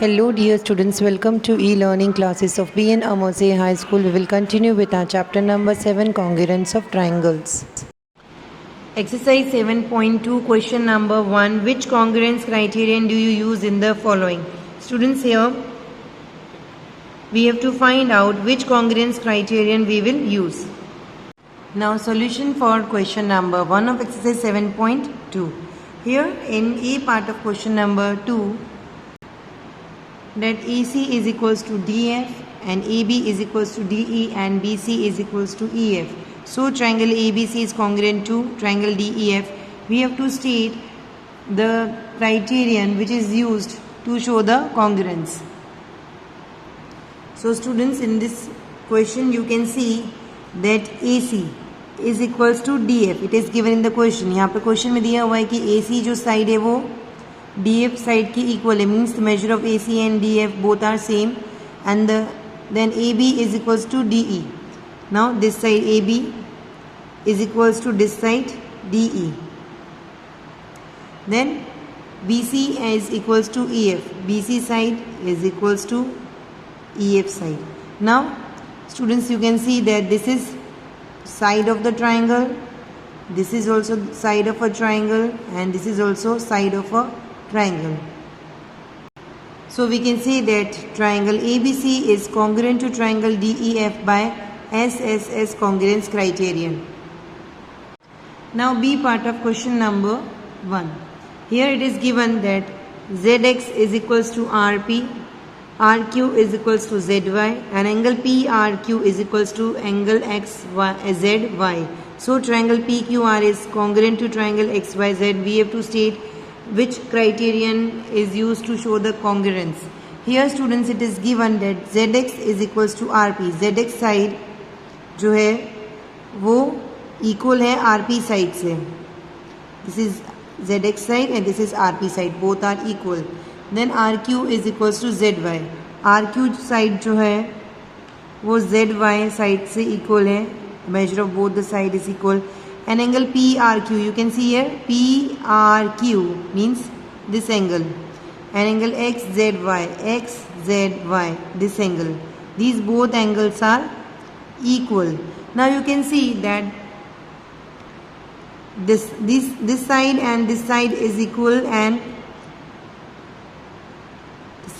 Hello dear students, welcome to e-learning classes of BN Amose High School. We will continue with our chapter number 7, Congruence of Triangles. Exercise 7.2, question number 1. Which congruence criterion do you use in the following? Students, here we have to find out which congruence criterion we will use. Now solution for question number 1 of exercise 7.2. Here in A part of question number 2, that AC is equals to DF and AB is equals to DE and BC is equals to EF. So triangle ABC is congruent to triangle DEF. We have to state the criterion which is used to show the congruence. So students, in this question you can see that AC is equals to DF. It is given in the question. यहाँ पे question में दिया हुआ है कि AC जो side है वो DF side की equal है, means the measure of AC and DF both are same, and then AB is equals to DE. Now this side AB is equals to this side DE. Then BC is equals to EF. BC side is equals to EF side. Now students, you can see that this is side of the triangle, this is also side of a triangle, and this is also side of a triangle. So we can say that triangle ABC is congruent to triangle DEF by SSS congruence criterion. Now B part of question number 1. Here it is given that ZX is equals to RP, RQ is equals to ZY, and angle PRQ is equals to angle ZY. So triangle PQR is congruent to triangle XYZ. We have to state which criterion is used to show the congruence. Here students, it is given that ZX is equals to RP. ZX side जो है वो equal है RP side से. This is ZX side and this is RP side. Both are equal. Then RQ is equals to ZY. RQ side जो है वो ZY side से equal है. Measure of both the side is equal. And angle PRQ, you can see here PRQ means this angle, and angle XZY, this angle. These both angles are equal. Now you can see that this side and this side is equal, and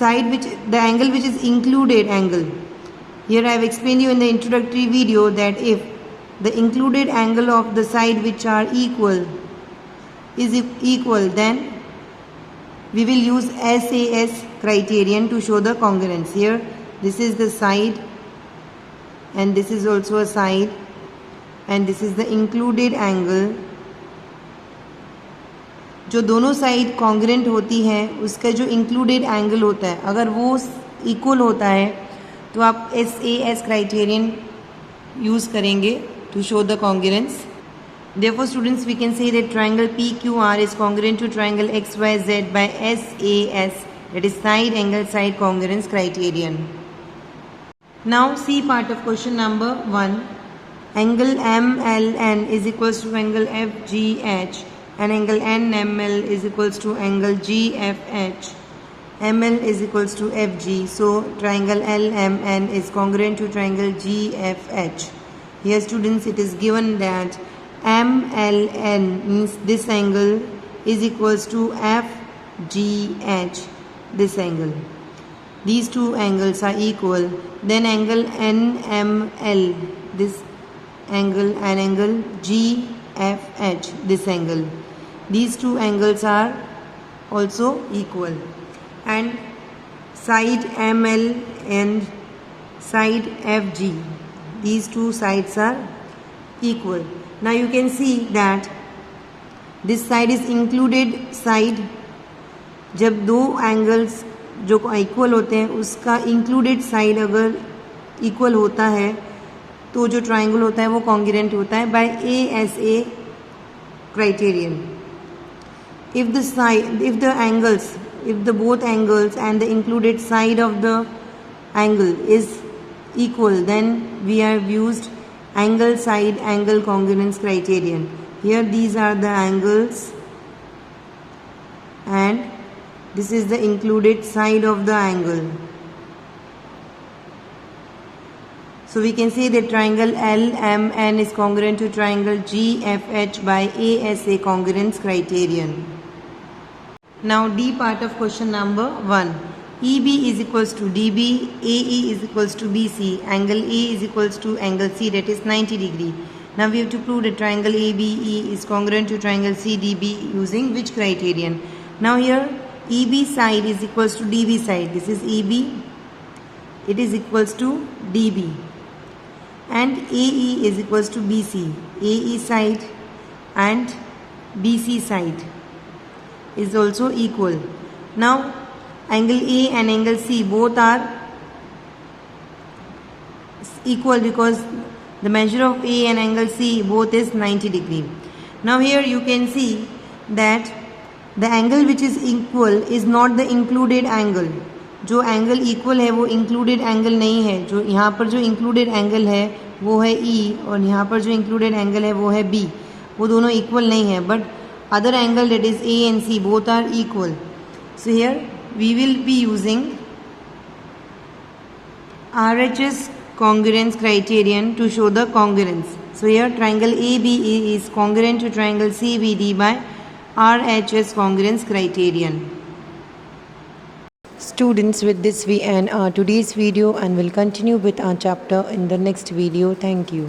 the angle which is included angle. Here I have explained you in the introductory video that if the included angle of the side which are equal is equal, then we will use SAS criterion to show the congruence. Here this is the side and this is also a side, and this is the included angle. जो दोनों side congruent होती है उसका जो included angle होता है, अगर वो इक्वल होता है तो आप SAS क्राइटेरियन यूज़ करेंगे to show the congruence. Therefore students, we can say that triangle PQR is congruent to triangle XYZ by SAS, that is side angle side congruence criterion. Now C part of question number 1. Angle MLN is equals to angle FGH and angle NML is equals to angle GFH. ML is equals to FG. So triangle LMN is congruent to triangle GFH. Here students, it is given that MLN means this angle is equals to FGH, this angle. These two angles are equal. Then angle NML, this angle, and angle GFH, this angle. These two angles are also equal. And side ML and side FG, these two sides are equal. Now you can see that this side is included side. जब दो angles जो equal होते हैं उसका included side अगर equal होता है तो जो ट्राइंगल होता है वो कॉन्ग्रुएंट होता है by ASA criterion. If both angles and the included side of the angle is equal, then we have used angle side angle congruence criterion. Here these are the angles and This is the included side of the angle. So we can say that triangle LMN is congruent to triangle GFH by ASA congruence criterion. Now D part of question number 1. EB is equals to DB, AE is equals to BC, angle A is equals to angle C, that is 90 degree. Now we have to prove that triangle ABE is congruent to triangle CDB using which criterion? Now here EB side is equals to DB side. This is EB. It is equals to DB. And AE is equals to BC. AE side and BC side is also equal. Now angle A and angle C both are equal because the measure of A and angle C both is 90 degree. Now here you can see that the angle which is equal is not the included angle. जो angle equal है वो included angle नहीं है. जो यहाँ पर जो included angle है वो है E और यहाँ पर जो इंक्लूडेड एंगल है वो है B. वो दोनों इक्वल नहीं है, but other angle, that is A and C, both are equal. So here we will be using RHS congruence criterion to show the congruence. So here triangle ABE is congruent to triangle CBD by RHS congruence criterion. Students, with this we end today's video and will continue with our chapter in the next video. Thank you.